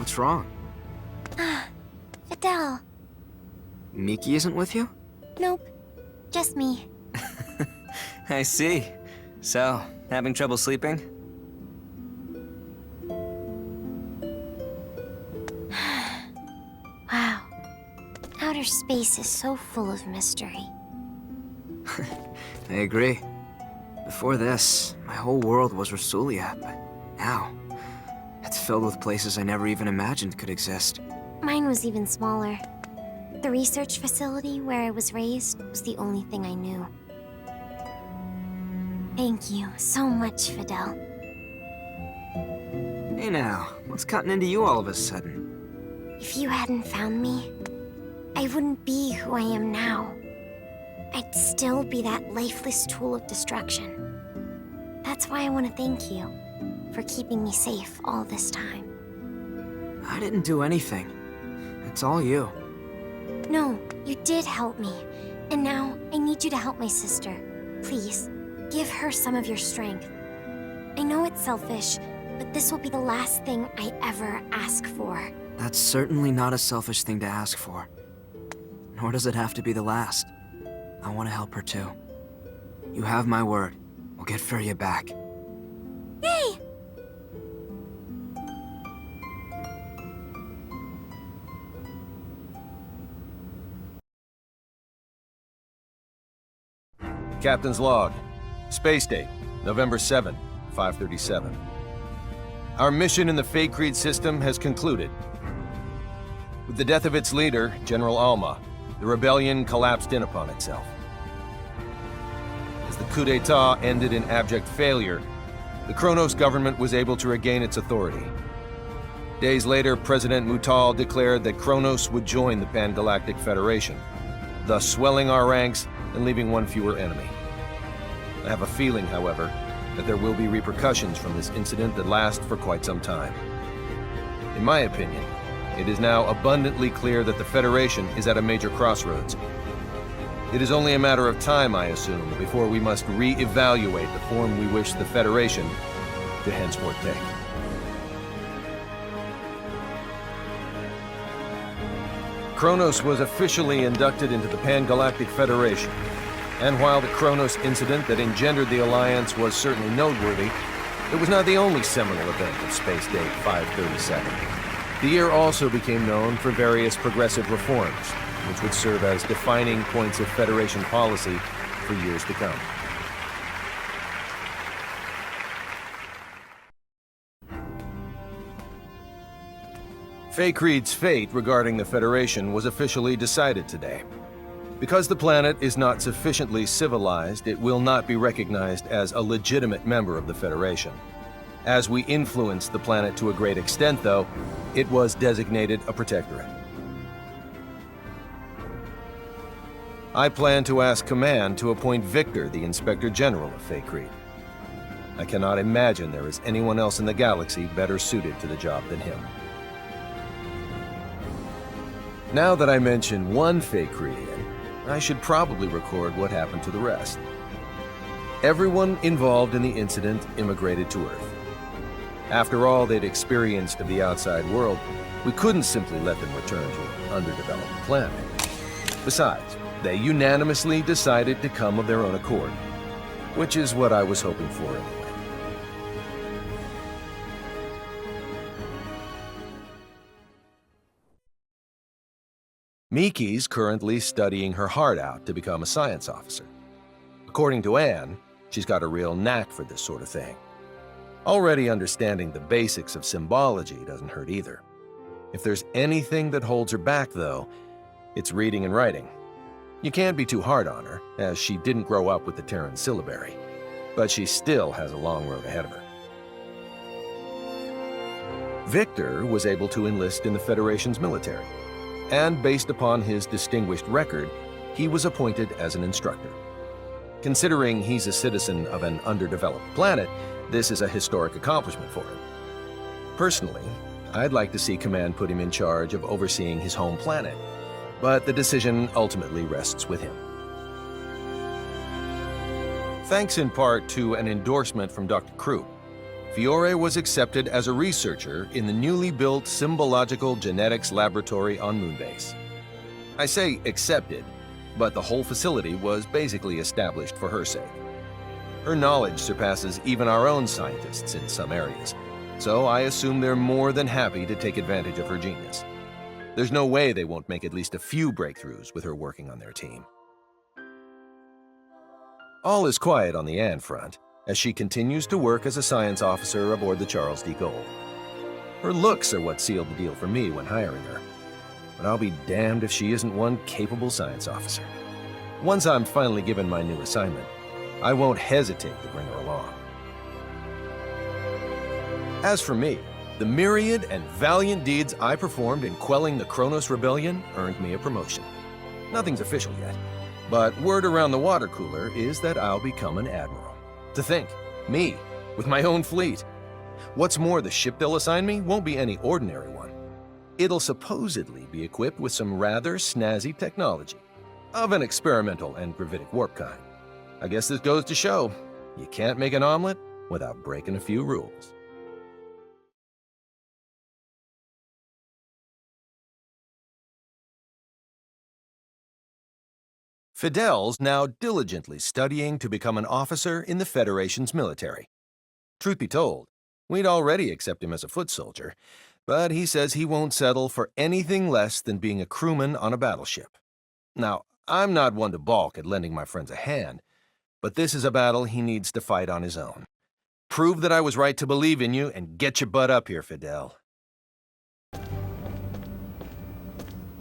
What's wrong? Fidel. Mikki isn't with you? Nope. Just me. I see. So, having trouble sleeping? Wow. Outer space is so full of mystery. I agree. Before this, my whole world was Rasulia, but now, it's filled with places I never even imagined could exist. Mine was even smaller. The research facility where I was raised was the only thing I knew. Thank you so much, Fidel. Hey now, what's cutting into you all of a sudden? If you hadn't found me, I wouldn't be who I am now. I'd still be that lifeless tool of destruction. That's why I want to thank you for keeping me safe all this time. I didn't do anything. It's all you. No, you did help me. And now, I need you to help my sister. Please, give her some of your strength. I know it's selfish, but this will be the last thing I ever ask for. That's certainly not a selfish thing to ask for. Nor does it have to be the last. I want to help her too. You have my word. We'll get Fiore back. Yay! Captain's log. Space date, November 7, 537. Our mission in the Fate system has concluded. With the death of its leader, General Alma, the rebellion collapsed in upon itself. As the coup d'etat ended in abject failure, the Kronos government was able to regain its authority. Days later, President Mutal declared that Kronos would join the Pan-Galactic Federation, thus swelling our ranks and leaving one fewer enemy. I have a feeling, however, that there will be repercussions from this incident that last for quite some time. In my opinion, it is now abundantly clear that the Federation is at a major crossroads. It is only a matter of time, I assume, before we must re-evaluate the form we wish the Federation to henceforth take. Kronos was officially inducted into the Pan-Galactic Federation, and while the Kronos incident that engendered the Alliance was certainly noteworthy, it was not the only seminal event of Space Date 537. The year also became known for various progressive reforms, which would serve as defining points of Federation policy for years to come. Faithlessness' fate regarding the Federation was officially decided today. Because the planet is not sufficiently civilized, it will not be recognized as a legitimate member of the Federation. As we influenced the planet to a great extent, though, it was designated a protectorate. I plan to ask Command to appoint Victor the Inspector General of Faithlessness. I cannot imagine there is anyone else in the galaxy better suited to the job than him. Now that I mention one Faithless, I should probably record what happened to the rest. Everyone involved in the incident immigrated to Earth. After all they'd experienced of the outside world, we couldn't simply let them return to an underdeveloped planet. Besides, they unanimously decided to come of their own accord, which is what I was hoping for anyway. Mikki's currently studying her heart out to become a science officer. According to Anne, she's got a real knack for this sort of thing. Already understanding the basics of symbology doesn't hurt either. If there's anything that holds her back, though, it's reading and writing. You can't be too hard on her, as she didn't grow up with the Terran syllabary, but she still has a long road ahead of her. Victor was able to enlist in the Federation's military, and based upon his distinguished record, he was appointed as an instructor. Considering he's a citizen of an underdeveloped planet, this is a historic accomplishment for him. Personally, I'd like to see Command put him in charge of overseeing his home planet, but the decision ultimately rests with him. Thanks in part to an endorsement from Dr. Krupp, Fiore was accepted as a researcher in the newly built Symbological Genetics Laboratory on Moonbase. I say accepted, but the whole facility was basically established for her sake. Her knowledge surpasses even our own scientists in some areas, so I assume they're more than happy to take advantage of her genius. There's no way they won't make at least a few breakthroughs with her working on their team. All is quiet on the Anne front, as she continues to work as a science officer aboard the Charles D. Gold. Her looks are what sealed the deal for me when hiring her, but I'll be damned if she isn't one capable science officer. Once I'm finally given my new assignment, I won't hesitate to bring her along. As for me, the myriad and valiant deeds I performed in quelling the Kronos Rebellion earned me a promotion. Nothing's official yet, but word around the water cooler is that I'll become an admiral. To think, me, with my own fleet. What's more, the ship they'll assign me won't be any ordinary one. It'll supposedly be equipped with some rather snazzy technology, of an experimental and gravitic warp kind. I guess this goes to show, you can't make an omelet without breaking a few rules. Fidel's now diligently studying to become an officer in the Federation's military. Truth be told, we'd already accept him as a foot soldier, but he says he won't settle for anything less than being a crewman on a battleship. Now, I'm not one to balk at lending my friends a hand, but this is a battle he needs to fight on his own. Prove that I was right to believe in you and get your butt up here, Fidel.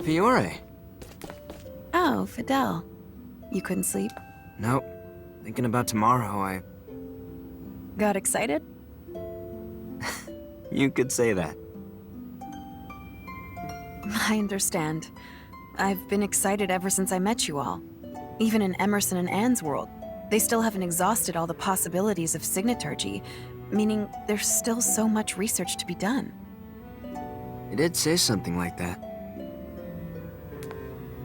Fiore. Oh, Fidel. You couldn't sleep? Nope. Thinking about tomorrow, I... Got excited? You could say that. I understand. I've been excited ever since I met you all. Even in Emmerson and Anne's world, they still haven't exhausted all the possibilities of signaturgy, meaning there's still so much research to be done. You did say something like that.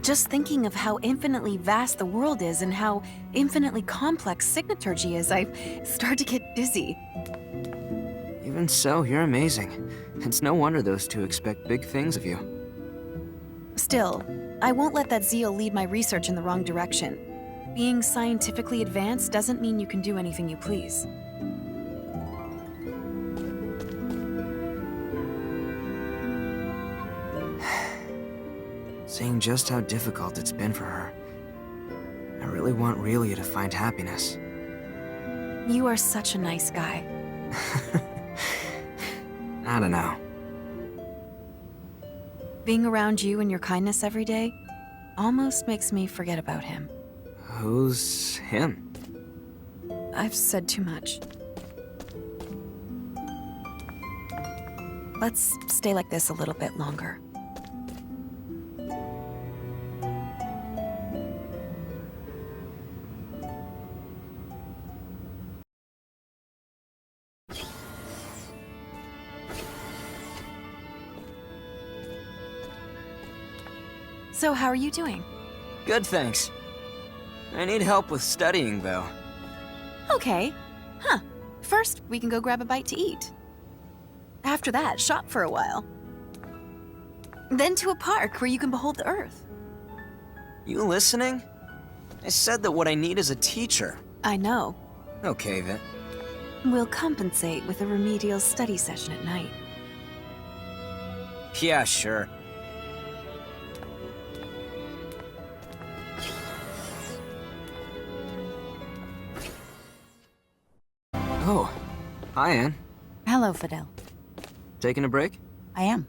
Just thinking of how infinitely vast the world is and how infinitely complex signaturgy is, I start to get dizzy. Even so, you're amazing. It's no wonder those two expect big things of you. Still, I won't let that zeal lead my research in the wrong direction. Being scientifically advanced doesn't mean you can do anything you please. Seeing just how difficult it's been for her, I really want Relia to find happiness. You are such a nice guy. I don't know. Being around you and your kindness every day almost makes me forget about him. Who's him? I've said too much. Let's stay like this a little bit longer. So how are you doing? Good, thanks. I need help with studying, though. Okay. Huh. First, we can go grab a bite to eat. After that, shop for a while. Then to a park where you can behold the Earth. You listening? I said that what I need is a teacher. I know. Okay, then. We'll compensate with a remedial study session at night. Yeah, sure. Oh, hi, Anne. Hello, Fidel. Taking a break? I am.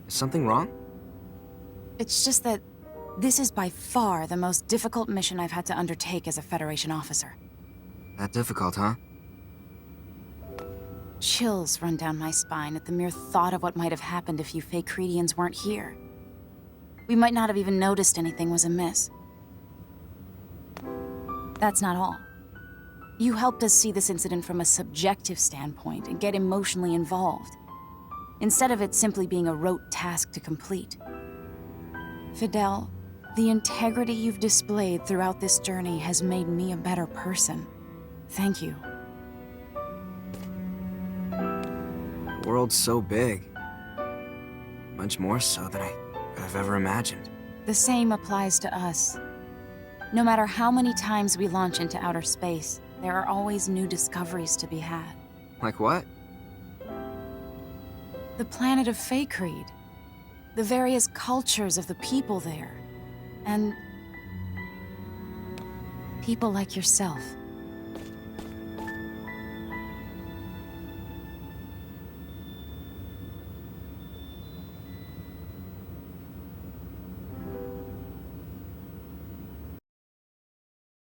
Is something wrong? It's just that this is by far the most difficult mission I've had to undertake as a Federation officer. That difficult, huh? Chills run down my spine at the mere thought of what might have happened if you Fakredians weren't here. We might not have even noticed anything was amiss. That's not all. You helped us see this incident from a subjective standpoint and get emotionally involved, instead of it simply being a rote task to complete. Fidel, The integrity you've displayed throughout this journey has made me a better person. Thank you. The world's so big. Much more so than I could have ever imagined. The same applies to us. No matter how many times we launch into outer space, there are always new discoveries to be had. Like what? The planet of Faithlessness, the various cultures of the people there, and people like yourself.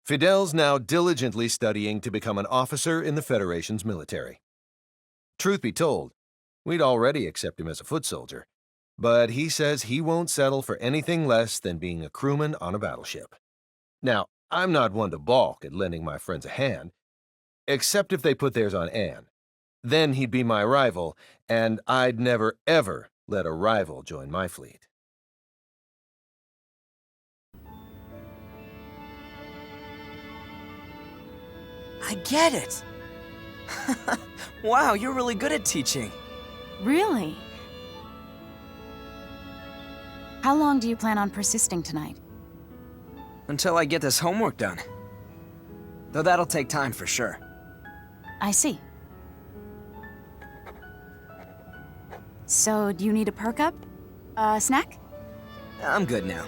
Fidel's now diligently studying to become an officer in the Federation's military. Truth be told, we'd already accept him as a foot soldier, but he says he won't settle for anything less than being a crewman on a battleship. Now, I'm not one to balk at lending my friends a hand, except if they put theirs on Anne. Then he'd be my rival, and I'd never ever let a rival join my fleet. I get it! Wow, you're really good at teaching. Really? How long do you plan on persisting tonight? Until I get this homework done. Though that'll take time for sure. I see. So, do you need a perk up? A snack? I'm good now.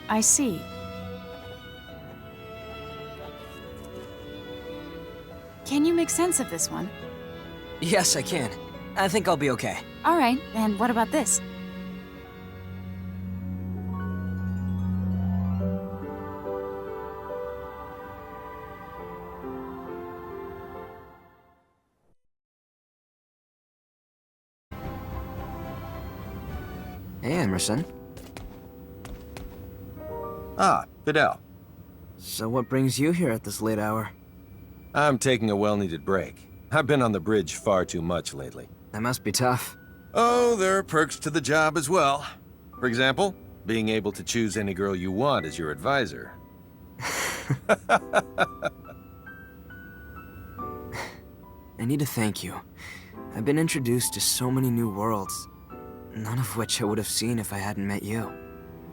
I see. Can you make sense of this one? Yes, I can. I think I'll be okay. All right, and what about this? Hey, Emmerson. Ah, Fidel. So what brings you here at this late hour? I'm taking a well-needed break. I've been on the bridge far too much lately. That must be tough. Oh, there are perks to the job as well. For example, being able to choose any girl you want as your advisor. I need to thank you. I've been introduced to so many new worlds, none of which I would have seen if I hadn't met you.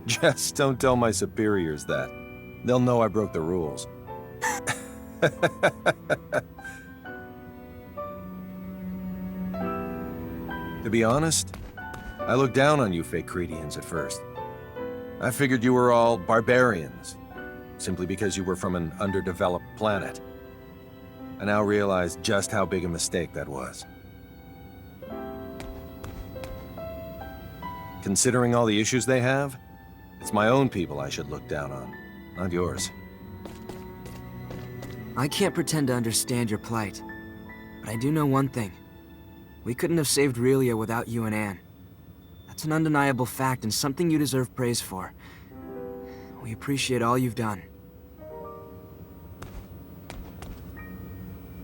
Just don't tell my superiors that. They'll know I broke the rules. To be honest, I looked down on you Faithlessness at first. I figured you were all barbarians, simply because you were from an underdeveloped planet. I now realize just how big a mistake that was. Considering all the issues they have, it's my own people I should look down on, not yours. I can't pretend to understand your plight, but I do know one thing. We couldn't have saved Relia without you and Anne. That's an undeniable fact and something you deserve praise for. We appreciate all you've done.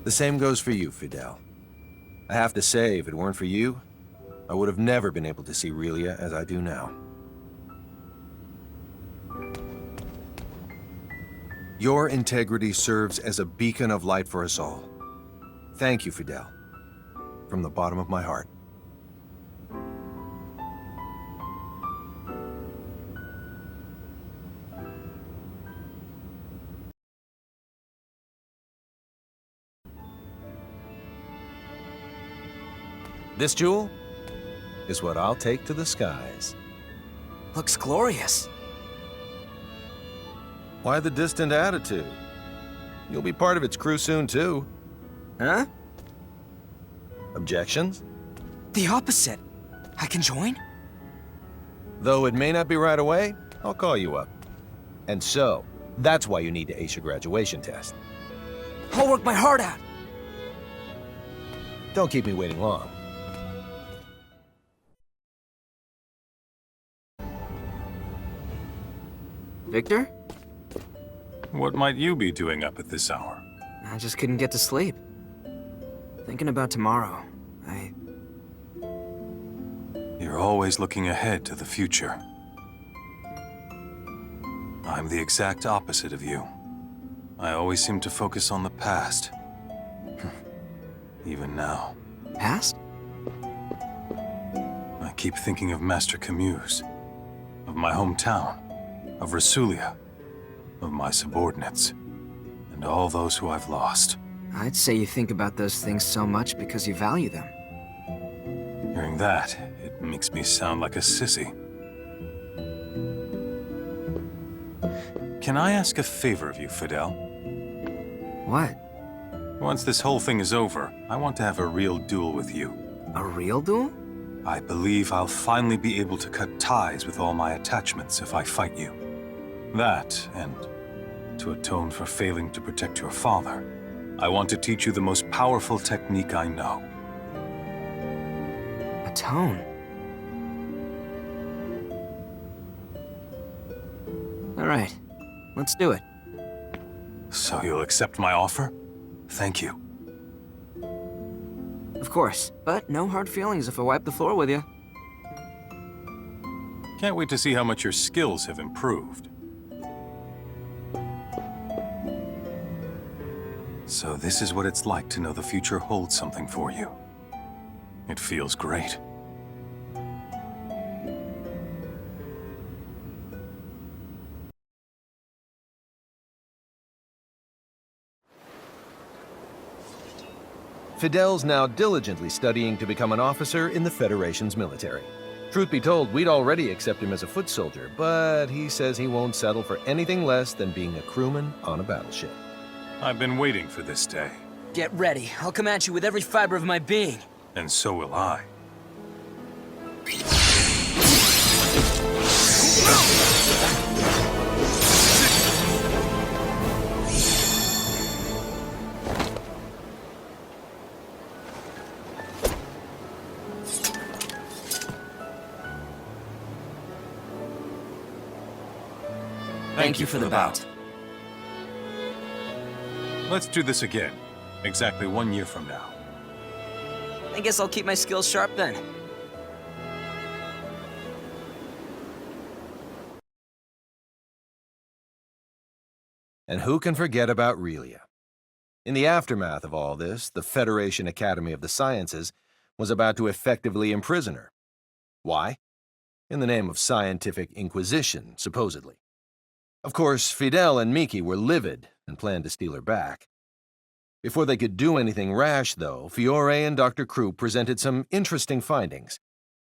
The same goes for you, Fidel. I have to say, if it weren't for you, I would have never been able to see Relia as I do now. Your integrity serves as a beacon of light for us all. Thank you, Fidel. From the bottom of my heart. This jewel is what I'll take to the skies. Looks glorious. Why the distant attitude? You'll be part of its crew soon, too. Huh? Objections? The opposite. I can join? Though it may not be right away, I'll call you up. And so, that's why you need to ace your graduation test. I'll work my heart out. Don't keep me waiting long. Victor? What might you be doing up at this hour? I just couldn't get to sleep. Thinking about tomorrow. You're always looking ahead to the future. I'm the exact opposite of you. I always seem to focus on the past. Even now. Past? I keep thinking of Master Camus, of my hometown, of Rasulia, of my subordinates, and all those who I've lost. I'd say you think about those things so much because you value them. Hearing that, it makes me sound like a sissy. Can I ask a favor of you, Fidel? What? Once this whole thing is over, I want to have a real duel with you. A real duel? I believe I'll finally be able to cut ties with all my attachments if I fight you. That, and to atone for failing to protect your father, I want to teach you the most powerful technique I know. Atone? All right, let's do it. So you'll accept my offer? Thank you. Of course, but no hard feelings if I wipe the floor with you. Can't wait to see how much your skills have improved. So this is what it's like to know the future holds something for you. It feels great. Fidel's now diligently studying to become an officer in the Federation's military. Truth be told, we'd already accept him as a foot soldier, but he says he won't settle for anything less than being a crewman on a battleship. I've been waiting for this day, Get ready. I'll come at you with every fiber of my being. and so will I. Thank you for the bout. Let's do this again, exactly 1 year from now. I guess I'll keep my skills sharp then. And who can forget about Relia? In the aftermath of all this, the Federation Academy of the Sciences was about to effectively imprison her. Why? In the name of scientific inquisition, supposedly. Of course, Fidel and Mikki were livid and planned to steal her back. Before they could do anything rash, though, Fiore and Dr. Krupp presented some interesting findings.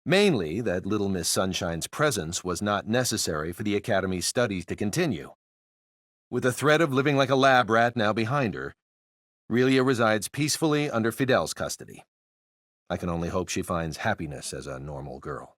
Mainly that Little Miss Sunshine's presence was not necessary for the Academy's studies to continue. With the threat of living like a lab rat now behind her, Relia resides peacefully under Fidel's custody. I can only hope she finds happiness as a normal girl.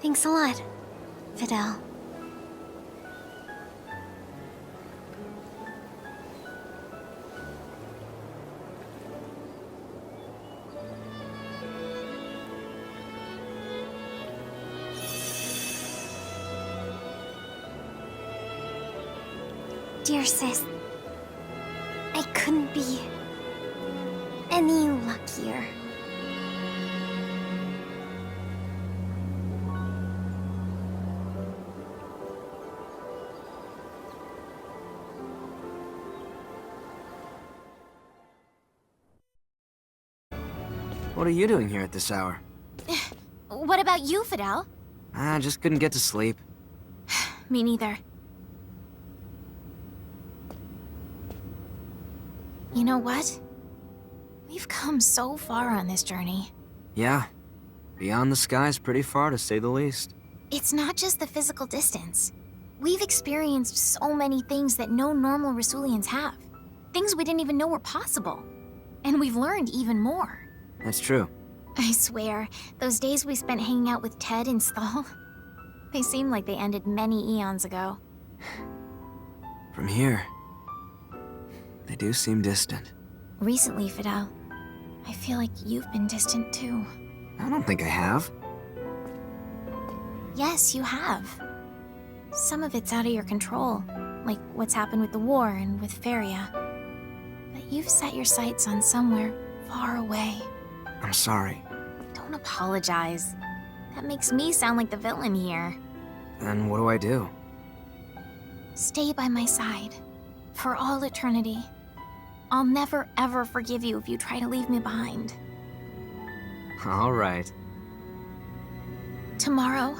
Thanks a lot, Fidel. Dear sis, I couldn't be any luckier. What are you doing here at this hour? What about you, Fidel? I just couldn't get to sleep. Me neither. You know what? We've come so far on this journey. Yeah. Beyond the skies pretty far, to say the least. It's not just the physical distance. We've experienced so many things that no normal Rasulians have. Things we didn't even know were possible. And we've learned even more. That's true. I swear, those days we spent hanging out with Ted and Stahl, they seem like they ended many eons ago. From here, they do seem distant. Recently, Fidel, I feel like you've been distant too. I don't think I have. Yes, you have. Some of it's out of your control, like what's happened with the war and with Feria. But you've set your sights on somewhere far away. I'm sorry. Don't apologize. That makes me sound like the villain here. Then what do I do? Stay by my side. For all eternity. I'll never ever forgive you if you try to leave me behind. All right. Tomorrow,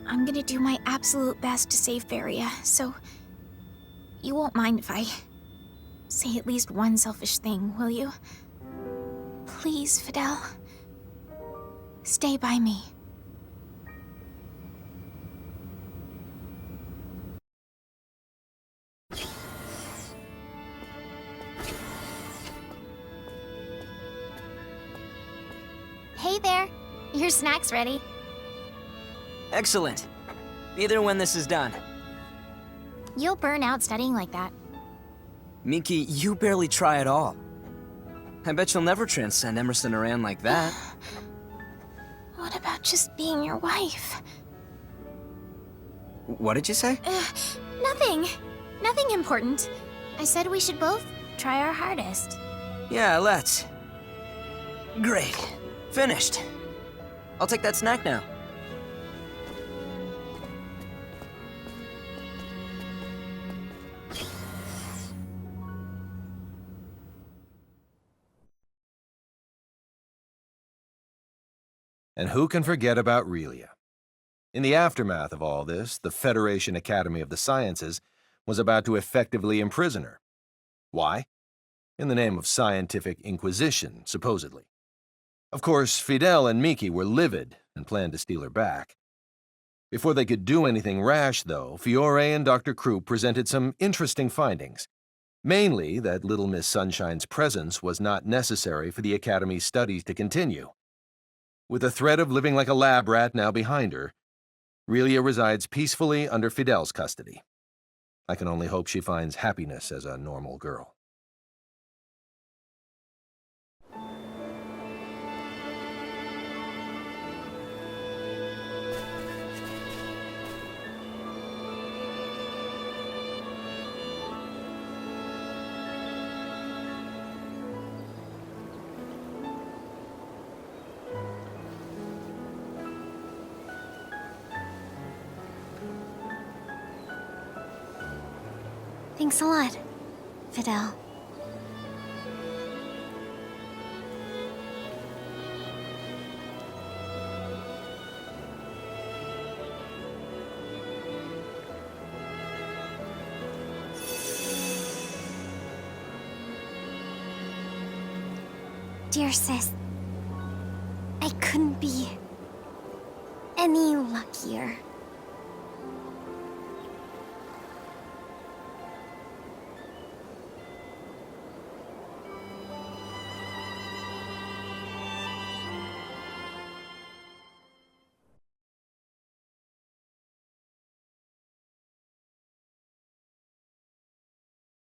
I'm gonna do my absolute best to save Feria, so you won't mind if I say at least one selfish thing, will you? Please, Fidel. Stay by me. Hey there. Your snack's ready. Excellent. Be there when this is done. You'll burn out studying like that. Mikki, you barely try at all. I bet you'll never transcend Emmerson or Anne like that. What about just being your wife? What did you say? Nothing. Nothing important. I said we should both try our hardest. Yeah, let's. Great. Finished. I'll take that snack now. And who can forget about Relia? In the aftermath of all this, the Federation Academy of the Sciences was about to effectively imprison her. Why? In the name of scientific inquisition, supposedly. Of course, Fidel and Mikki were livid and planned to steal her back. Before they could do anything rash, though, Fiore and Dr. Krupp presented some interesting findings. Mainly that Little Miss Sunshine's presence was not necessary for the Academy's studies to continue. With the threat of living like a lab rat now behind her, Relia resides peacefully under Fidel's custody. I can only hope she finds happiness as a normal girl. Thanks a lot, Fidel. Dear sis, I couldn't be any luckier.